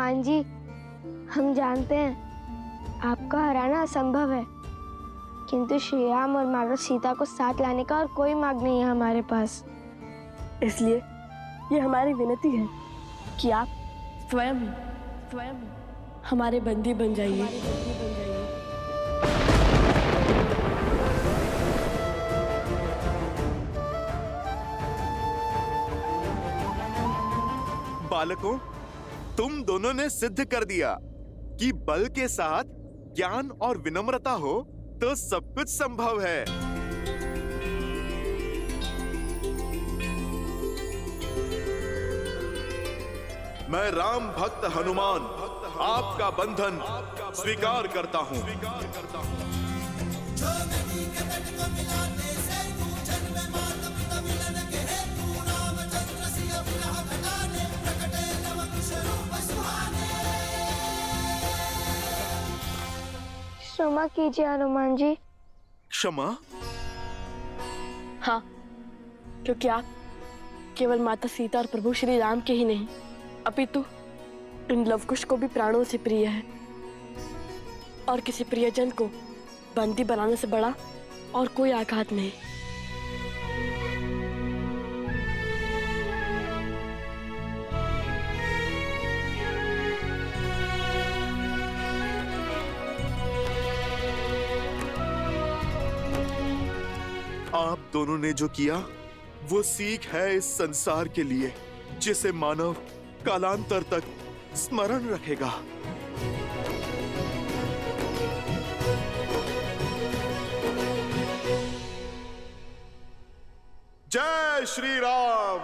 हनुमान जी, हम जानते हैं आपका हराना असंभव है, किंतु श्री राम और माता सीता को साथ लाने का और कोई मार्ग नहीं है हमारे पास। इसलिए ये हमारी विनती है कि आप स्वयं हमारे बंदी बन जाइए। बालकों, तुम दोनों ने सिद्ध कर दिया कि बल के साथ ज्ञान और विनम्रता हो तो सब कुछ संभव है। मैं राम भक्त हनुमान आपका बंधन स्वीकार करता हूँ। क्षमा कीजिए हनुमान जी। क्षमा? हाँ, क्योंकि आप केवल माता सीता और प्रभु श्री राम के ही नहीं, अपितु इन लवकुश को भी प्राणों से प्रिय है, और किसी प्रियजन को बंदी बनाने से बड़ा और कोई आघात नहीं। आप दोनों ने जो किया वो सीख है इस संसार के लिए, जिसे मानव कालांतर तक स्मरण रखेगा। जय श्री राम।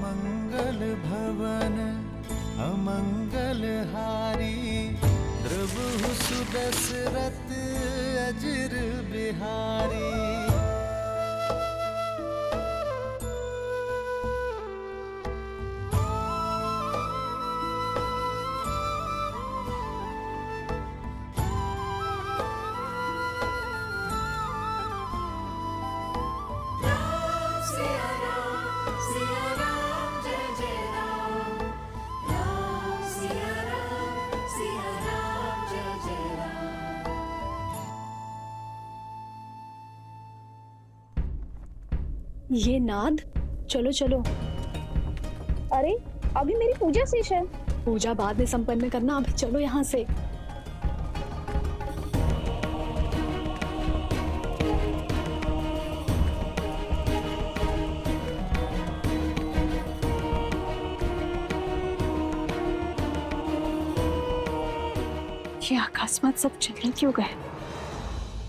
मंगल भवन अमंगल हारी, द्रवहु सुदशरथ अजिर बिहारी। ये नाद, चलो चलो। अरे अभी मेरी पूजा शेष है। पूजा बाद में संपन्न करना, अभी चलो यहाँ से। ये अकस्मात सब चले क्यों गए?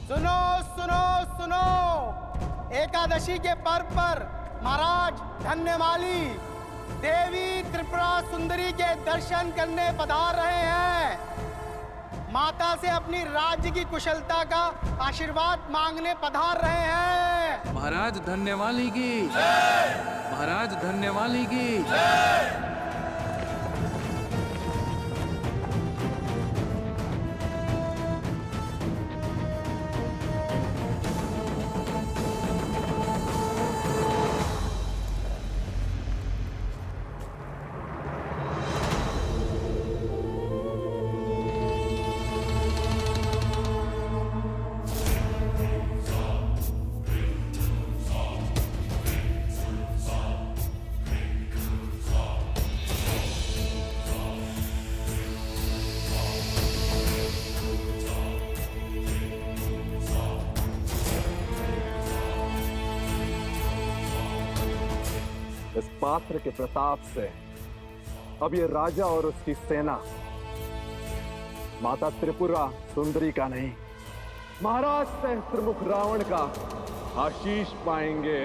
सुनो सुनो सुनो, एकादशी के पर्व पर महाराज धन्यमाली देवी त्रिपुरा सुंदरी के दर्शन करने पधार रहे हैं। माता से अपनी राज्य की कुशलता का आशीर्वाद मांगने पधार रहे हैं। महाराज धन्यवाली की जय। महाराज धन्यवाली की जय। इस पात्र के प्रताप से अब ये राजा और उसकी सेना माता त्रिपुरा सुंदरी का नहीं, महाराज सहस्त्रमुख रावण का आशीष पाएंगे।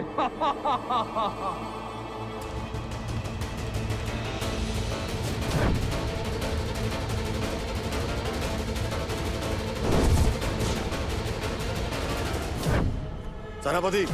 सेनापति,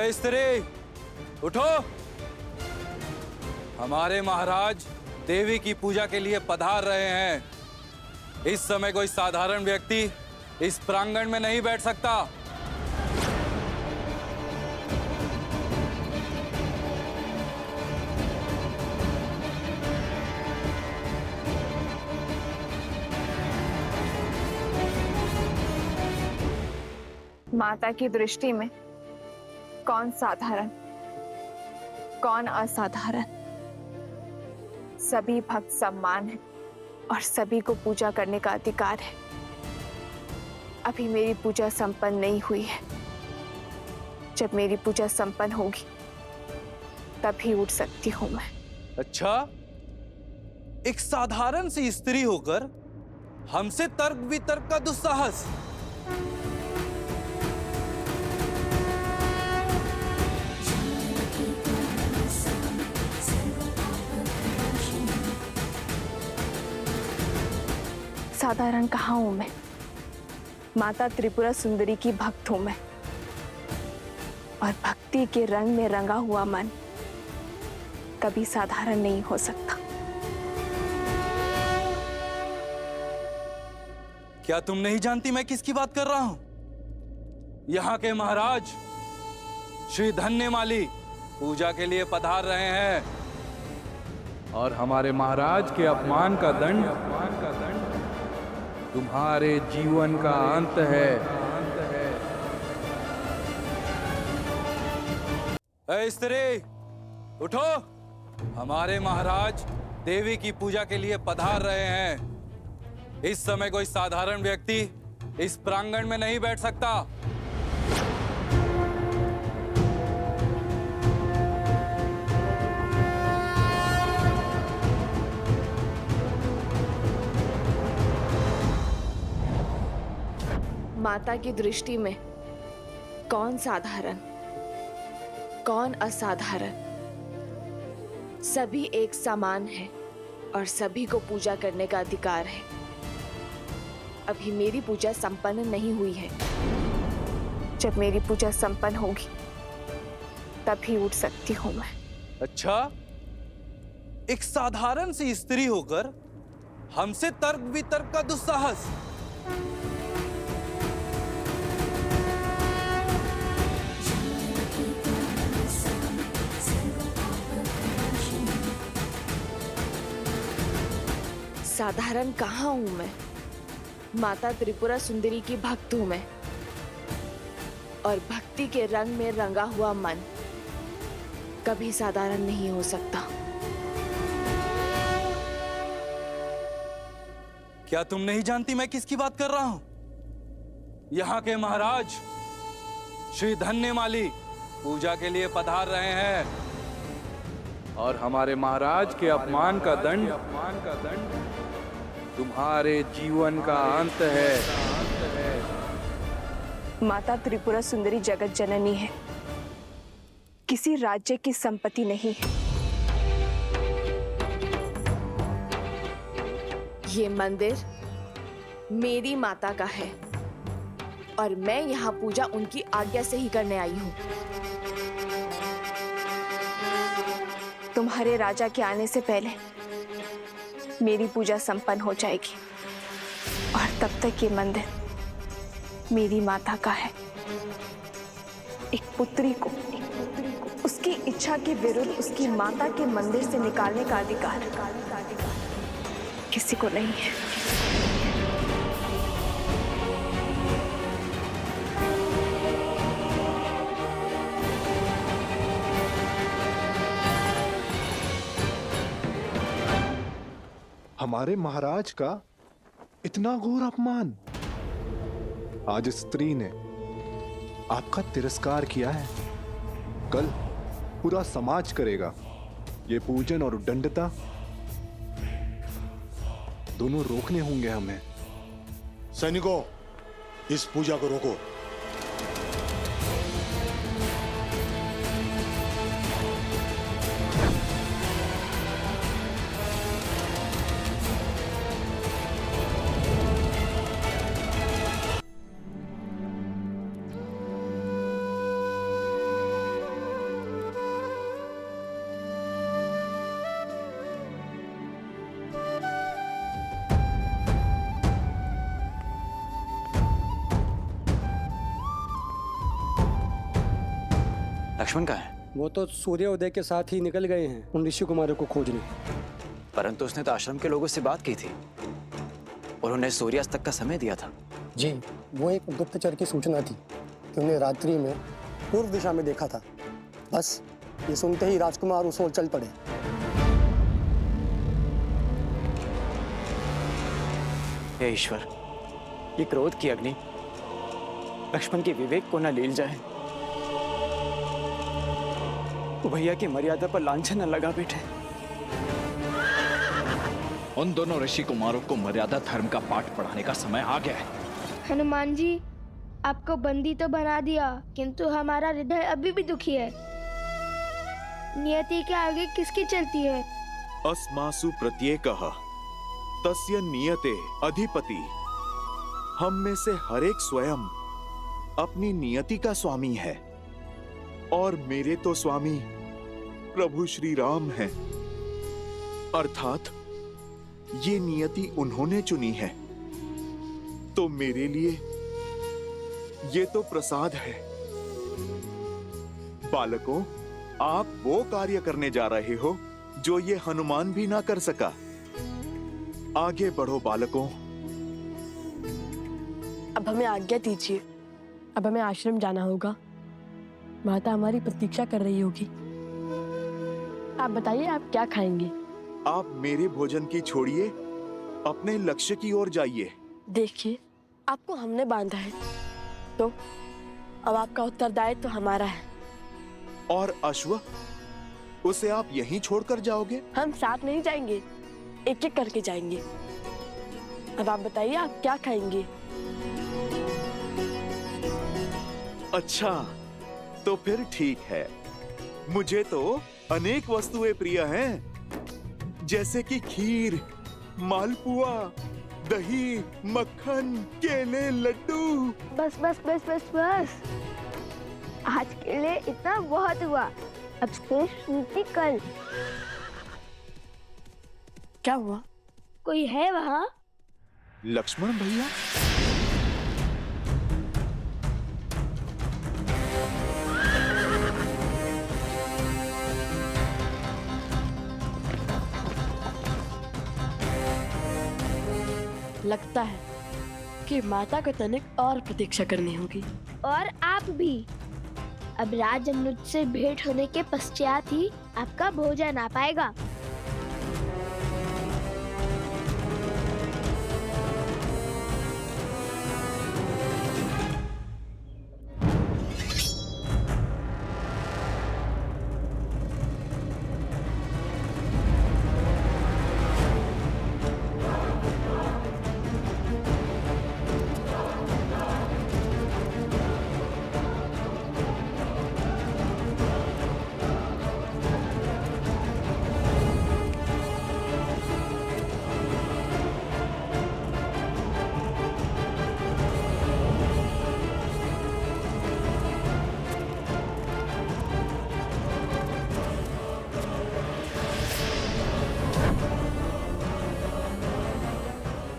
ए स्त्री, उठो। हमारे महाराज देवी की पूजा के लिए पधार रहे हैं। इस समय कोई साधारण व्यक्ति इस प्रांगण में नहीं बैठ सकता। माता की दृष्टि में कौन साधारण, कौन असाधारण, सभी भक्त सम्मान है और सभी को पूजा करने का अधिकार है। अभी मेरी पूजा संपन्न नहीं हुई है। जब मेरी पूजा संपन्न होगी तभी उठ सकती हूं मैं। अच्छा, एक साधारण सी स्त्री होकर हमसे तर्क वितर्क का दुस्साहस। साधारण कहाँ हूं मैं? माता त्रिपुरा सुंदरी की भक्त हूं मैं, और भक्ति के रंग में रंगा हुआ मन कभी साधारण नहीं हो सकता। क्या तुम नहीं जानती मैं किसकी बात कर रहा हूं? यहाँ के महाराज श्री धन्यमाली पूजा के लिए पधार रहे हैं। और हमारे महाराज के अपमान का दंड तुम्हारे जीवन का अंत है। ए स्त्री, उठो। हमारे महाराज देवी की पूजा के लिए पधार रहे हैं। इस समय कोई साधारण व्यक्ति इस प्रांगण में नहीं बैठ सकता। माता की दृष्टि में कौन साधारण, कौन असाधारण, सभी एक समान है और सभी को पूजा करने का अधिकार है। अभी मेरी पूजा संपन्न नहीं हुई है। जब मेरी पूजा संपन्न होगी तभी उठ सकती हूं मैं। अच्छा, एक साधारण सी स्त्री होकर हमसे तर्क वितर्क का दुस्साहस। साधारण कहाँ हूं मैं? माता त्रिपुरा सुंदरी की भक्त हूं मैं, और भक्ति के रंग में रंगा हुआ मन कभी साधारण नहीं हो सकता। क्या तुम नहीं जानती मैं किसकी बात कर रहा हूं? यहाँ के महाराज श्री धन्यमाली पूजा के लिए पधार रहे हैं। और हमारे महाराज के अपमान का दंड तुम्हारे जीवन का अंत है। माता त्रिपुरा सुंदरी जगत जननी है, किसी राज्य की संपत्ति नहीं है। ये मंदिर मेरी माता का है और मैं यहाँ पूजा उनकी आज्ञा से ही करने आई हूँ। तुम्हारे राजा के आने से पहले मेरी पूजा संपन्न हो जाएगी और तब तक ये मंदिर मेरी माता का है। एक पुत्री को उसकी इच्छा के विरुद्ध उसकी माता के मंदिर से निकालने का अधिकार किसी को नहीं है। हमारे महाराज का इतना घोर अपमान। आज स्त्री ने आपका तिरस्कार किया है, कल पूरा समाज करेगा। ये पूजन और उद्दंडता दोनों रोकने होंगे हमें। सैनिकों, इस पूजा को रोको। लक्ष्मण कहाँ है? वो तो सूर्योदय के साथ ही निकल गए हैं उन ऋषि कुमारों को खोजने। परंतु उसने तो आश्रम के लोगों से बात की थी और उन्हें सूर्यास्त तक का समय दिया था। जी, वो एक गुप्तचर की सूचना थी कि उन्हें रात्रि में पूर्व दिशा में देखा था। बस ये सुनते ही राजकुमार उस ओर चल पड़े। हे ईश्वर, ये क्रोध की अग्नि लक्ष्मण के विवेक को न लील जाए। वो भैया की मर्यादा पर लांछन न लगा बैठे। उन दोनों ऋषि कुमारों को मर्यादा धर्म का पाठ पढ़ाने का समय आ गया है। हनुमान जी, आपको बंदी तो बना दिया, किंतु हमारा हृदय अभी भी दुखी है। नियति के आगे किसकी चलती है? अस्मासु प्रत्येकः तस्य नियते अधिपति। हम में से हर एक स्वयं अपनी नियति का स्वामी है और मेरे तो स्वामी प्रभु श्री राम हैं। अर्थात ये नियति उन्होंने चुनी है, तो मेरे लिए ये तो प्रसाद है। बालकों, आप वो कार्य करने जा रहे हो जो ये हनुमान भी ना कर सका। आगे बढ़ो बालकों। अब हमें आज्ञा दीजिए, अब हमें आश्रम जाना होगा। माता हमारी प्रतीक्षा कर रही होगी। आप बताइए, आप क्या खाएंगे? आप मेरे भोजन की छोड़िए, अपने लक्ष्य की ओर जाइए। देखिए, आपको हमने बांधा है, तो अब आपका उत्तरदायित्व तो हमारा है। और अश्व, उसे आप यहीं छोड़कर जाओगे? हम साथ नहीं जाएंगे, एक एक करके जाएंगे। अब आप बताइए, आप क्या खाएंगे? अच्छा, तो फिर ठीक है। मुझे तो अनेक वस्तुएं प्रिय हैं, जैसे कि खीर, मालपुआ, दही, मक्खन, केले, लड्डू। बस बस बस बस बस, आज के लिए इतना बहुत हुआ। अब शेष नीति कल। क्या हुआ? कोई है वहाँ? लक्ष्मण भैया? लगता है कि माता को तनिक और प्रतीक्षा करनी होगी। और आप भी। अब राजनुज से भेंट होने के पश्चात ही आपका भोजन आ पाएगा।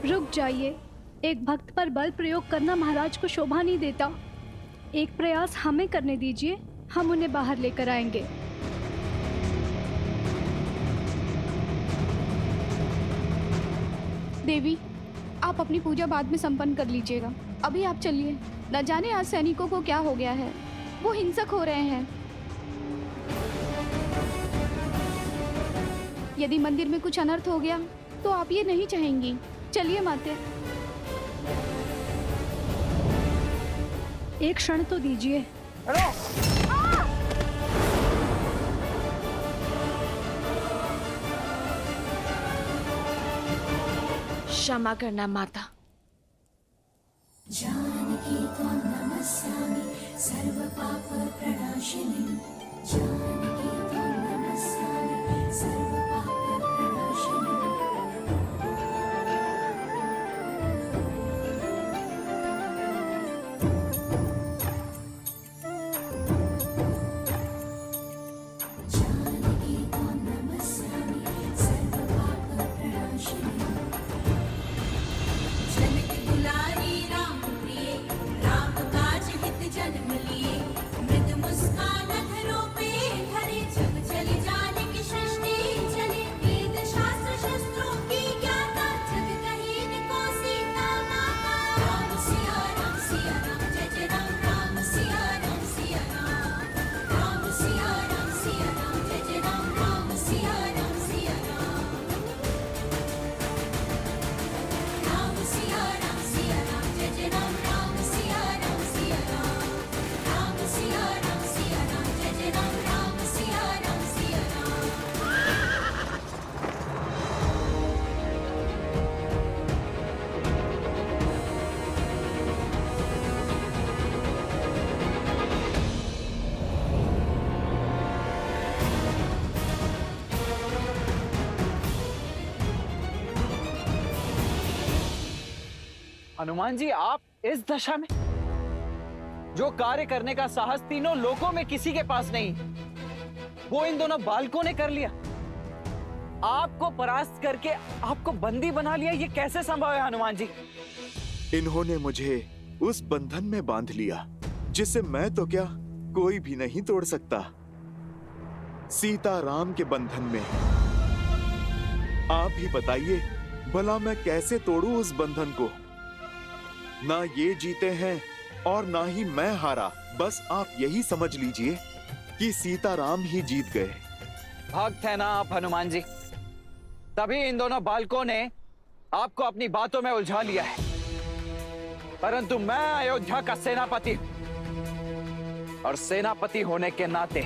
रुक जाइए, एक भक्त पर बल प्रयोग करना महाराज को शोभा नहीं देता। एक प्रयास हमें करने दीजिए, हम उन्हें बाहर लेकर आएंगे। देवी, आप अपनी पूजा बाद में संपन्न कर लीजिएगा। अभी आप चलिए। न जाने आज सैनिकों को क्या हो गया है, वो हिंसक हो रहे हैं। यदि मंदिर में कुछ अनर्थ हो गया तो आप ये नहीं चाहेंगी। चलिए माते, एक क्षण तो दीजिए। क्षमा करना माता। जानकी त्वं नमस्यामि सर्वपाप प्रणाशिनी। जानकी त्वं नमस्यामि सर्वपाप प्रणाशिनी। जानकी त्वं नमस्यामि सर्वपाप प्रणाशिनी। जनक दुलारी राम प्रिय, राम काज हित जन्म लिए। मृदु मुस्कान धरो हनुमान जी, आप इस दशा में? जो कार्य करने का साहस तीनों लोकों में किसी के पास नहीं, वो इन दोनों बालकों ने कर लिया। आपको परास्त करके आपको बंदी बना लिया। ये कैसे संभव है हनुमान जी? इन्होंने मुझे उस बंधन में बांध लिया जिसे मैं तो क्या, कोई भी नहीं तोड़ सकता। सीता राम के बंधन में। आप ही बताइए, भला मैं कैसे तोड़ूं उस बंधन को? ना ये जीते हैं और ना ही मैं हारा। बस आप यही समझ लीजिए कि सीताराम ही जीत गए। भक्त है ना आप हनुमान जी, तभी इन दोनों बालकों ने आपको अपनी बातों में उलझा लिया है। परंतु मैं अयोध्या का सेनापति हूं और सेनापति होने के नाते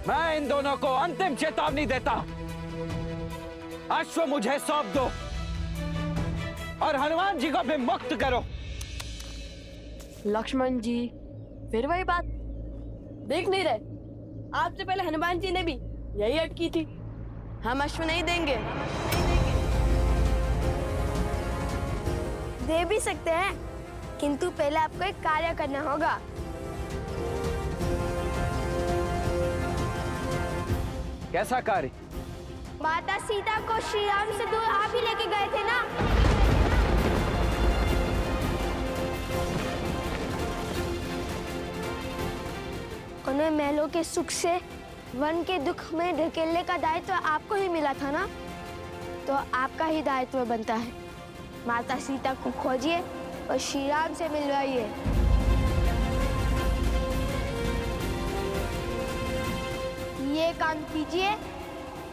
मैं इन दोनों को अंतिम चेतावनी देता हूं। अश्व मुझे सौंप दो और हनुमान जी को भी मुक्त करो। लक्ष्मण जी, फिर वही बात। देख नहीं रहे, आपसे पहले हनुमान जी ने भी यही अटकी थी। हम अश्व नहीं देंगे। दे भी सकते हैं, किंतु पहले आपको एक कार्य करना होगा। कैसा कार्य? माता सीता को श्री राम से दूर आप ही लेके गए थे ना? उन्हें महलों के सुख से वन के दुख में ढकेलने का दायित्व आपको ही मिला था ना? तो आपका ही दायित्व बनता है। माता सीता को खोजिए और श्री राम से मिलवाइए। ये काम कीजिए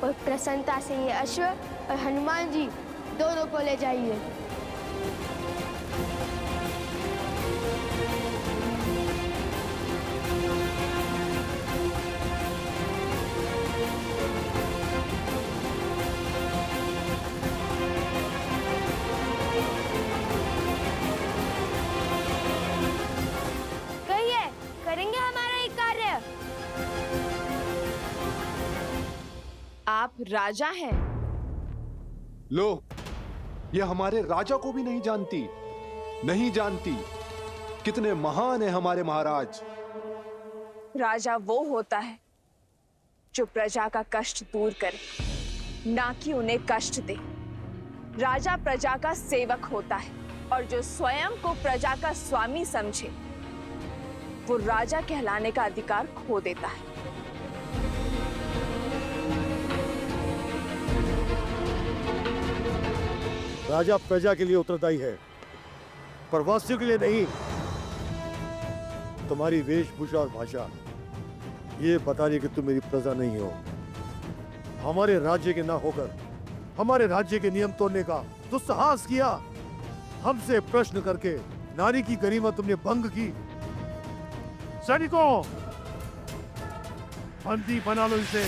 और प्रसन्नता से ये अश्व और हनुमान जी दोनों को ले जाइए। करेंगे हमारा ये कार्य। आप राजा हैं। लो, ये हमारे राजा को भी नहीं जानती, नहीं जानती कितने महान है हमारे महाराज। राजा वो होता है जो प्रजा का कष्ट दूर करे, ना कि उन्हें कष्ट दे। राजा प्रजा का सेवक होता है और जो स्वयं को प्रजा का स्वामी समझे वो राजा कहलाने का अधिकार खो देता है। राजा प्रजा के लिए उत्तरदायी है, प्रवासियों के लिए नहीं। तुम्हारी वेशभूषा और भाषा ये बता रही कि तुम मेरी प्रजा नहीं हो। हमारे राज्य के ना होकर हमारे राज्य के नियम तोड़ने का दुस्साहस किया। हमसे प्रश्न करके नारी की गरिमा तुमने भंग की। सैनिकों, बंदी बना लो इसे।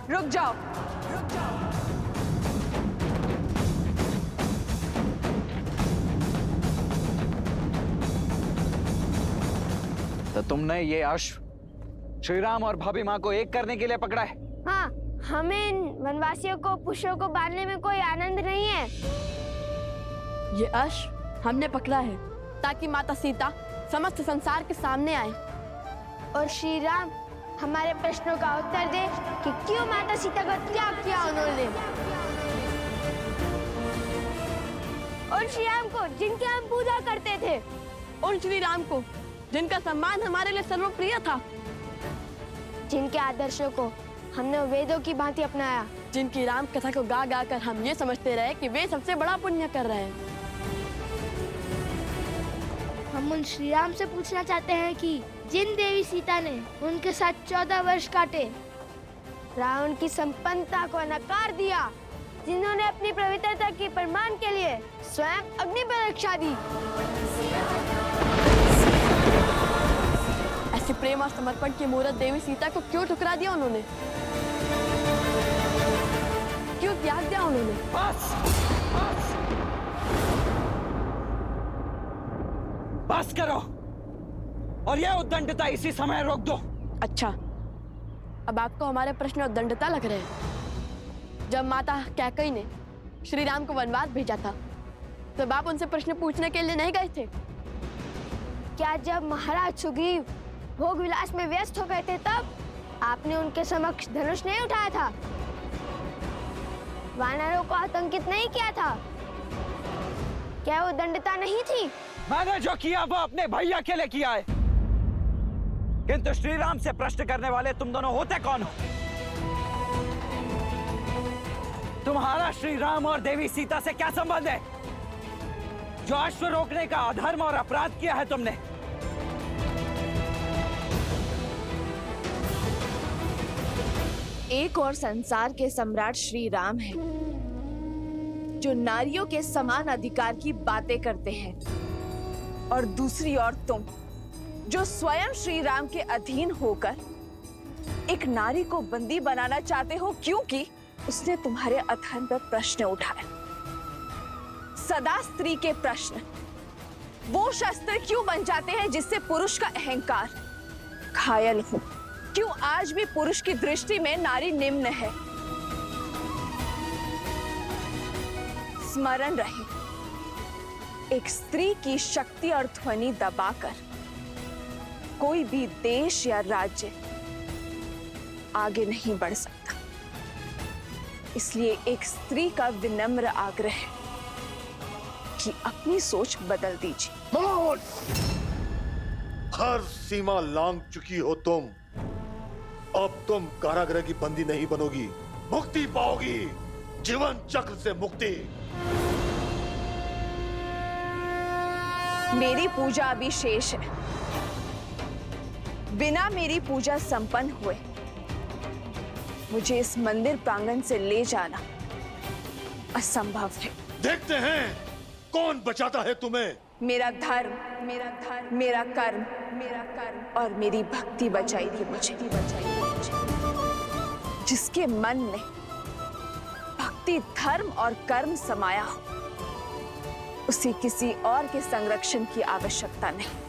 रुक जाओ। तो तुमने ये अश्व श्री राम और भाभी माँ को एक करने के लिए पकड़ा है? हाँ, हमें इन वनवासियों को पुष्पों को बांधने में कोई आनंद नहीं है। ये अश्व हमने पकड़ा है ताकि माता सीता समस्त संसार के सामने आए और श्री राम हमारे प्रश्नों का उत्तर दे कि क्यों माता सीता का त्याग किया उन्होंने। और श्री राम को जिनकी हम पूजा करते थे, उन श्री राम को जिनका सम्मान हमारे लिए सर्वप्रिय था, जिनके आदर्शों को हमने वेदों की भांति अपनाया, जिनकी राम कथा को गा गा कर हम ये समझते रहे कि वे सबसे बड़ा पुण्य कर रहे हैं। हम उन श्री राम से पूछना चाहते हैं कि जिन देवी सीता ने उनके साथ 14 वर्ष काटे, रावण की संपन्नता को नकार दिया, जिन्होंने अपनी पवित्रता के प्रमाण के लिए स्वयं अग्नि परीक्षा दी, ऐसे प्रेम और समर्पण की मूर्त देवी सीता को क्यों ठुकरा दिया उन्होंने? क्यों त्याग दिया उन्होंने? बस करो और यह उद्दंडता इसी समय रोक दो। अच्छा, अब आपको हमारे प्रश्न उद्दंडता लग रहे हैं। जब माता कैकई ने श्री राम को वनवास भेजा था तब आप उनसे प्रश्न पूछने के लिए नहीं गए थे? क्या जब महाराज सुग्रीव भोग विलास में व्यस्त हो गए थे तब आपने उनके समक्ष धनुष नहीं उठाया था? वानरों को आतंकित नहीं किया था? क्या वो दंडता नहीं थी? मैंने जो किया वो अपने भैया के लिए किया है, किंतु श्री राम से प्रश्न करने वाले तुम दोनों होते कौन हो? तुम्हारा श्री राम और देवी सीता से क्या संबंध है? जो अश्व रोकने का अधर्म और अपराध किया है तुमने। एक और संसार के सम्राट श्री राम हैं, जो नारियों के समान अधिकार की बातें करते हैं, और दूसरी ओर तुम, जो स्वयं श्री राम के अधीन होकर एक नारी को बंदी बनाना चाहते हो, क्योंकि उसने तुम्हारे अधर्म पर प्रश्न उठाया। सदा स्त्री के प्रश्न वो शस्त्र क्यों बन जाते हैं जिससे पुरुष का अहंकार घायल हो? क्यों आज भी पुरुष की दृष्टि में नारी निम्न है? स्मरण रहे, एक स्त्री की शक्ति और ध्वनि दबाकर कोई भी देश या राज्य आगे नहीं बढ़ सकता। इसलिए एक स्त्री का विनम्र आग्रह है कि अपनी सोच बदल दीजिए। हर सीमा लांघ चुकी हो तुम। अब तुम कारागृह की बंदी नहीं बनोगी, मुक्ति पाओगी, जीवन चक्र से मुक्ति। मेरी पूजा अभी शेष है। बिना मेरी पूजा संपन्न हुए मुझे इस मंदिर प्रांगण से ले जाना असंभव है। देखते हैं कौन बचाता है तुम्हें। मेरा धर्म, मेरा कर्म और मेरी भक्ति बचाएगी मुझे। जिसके मन में भक्ति, धर्म और कर्म समाया हो, उसे किसी और के संरक्षण की आवश्यकता नहीं।